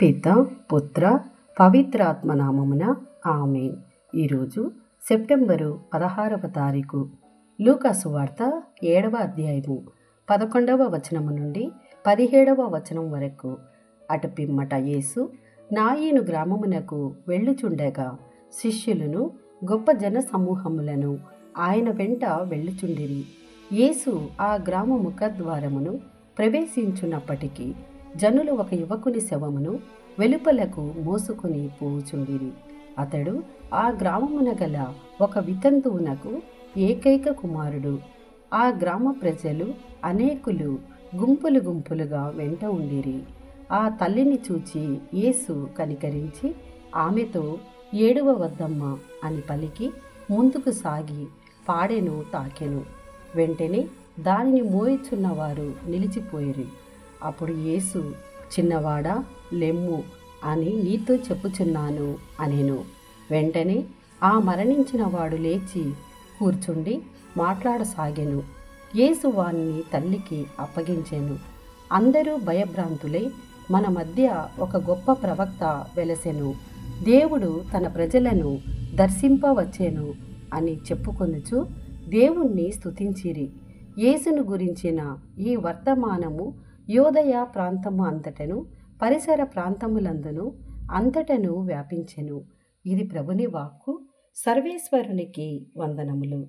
పిత పుత్ర పవిత్రాత్మ నామమున ఆమేన్. ఈరోజు సెప్టెంబరు 16వ తారీఖు. లూకా సువార్త 7వ అధ్యాయము 11వ వచనము నుండి 17వ వచనం వరకు. అటు పిమ్మట యేసు నాయీను గ్రామమునకు వెళ్ళుచుండగా శిష్యులను గొప్ప జన సమూహములను ఆయన వెంట వెళ్ళుచుండిరి. యేసు ఆ గ్రామ ముఖద్వారమును ప్రవేశించున్నప్పటికీ జనులు ఒక యువకుని శవమును వెలుపలకు మోసుకొని పోవుచుండిరి. అతడు ఆ గ్రామమున గల ఒక వితంతువునకు ఏకైక కుమారుడు. ఆ గ్రామ ప్రజలు అనేకులు గుంపులు గుంపులుగా వెంట ఉండిరి. ఆ తల్లిని చూచి యేసు కనికరించి ఆమెతో ఏడవవద్దమ్మా అని పలికి ముందుకు సాగి పాడెను తాకెను. వెంటనే దానిని మోయిచున్నవారు నిలిచిపోయిరి. అప్పుడు యేసు, చిన్నవాడా లెమ్ము అని నీతో చెప్పుచున్నాను అనెను. వెంటనే ఆ మరణించిన వాడు లేచి కూర్చుండి మాట్లాడసాగెను. యేసు వాణ్ణి తల్లికి అప్పగించెను. అందరూ భయభ్రాంతులై మన మధ్య ఒక గొప్ప ప్రవక్త వెలసెను, దేవుడు తన ప్రజలను దర్శింపవచ్చెను అని చెప్పుకొనుచు దేవుణ్ణి స్తుతించిరి. యేసును గురించిన ఈ వర్తమానము యోదయ ప్రాంతము అంతటను పరిసర ప్రాంతములందును అంతటను వ్యాపించెను. ఇది ప్రభుని వాక్కు. సర్వేశ్వరునికి వందనములు.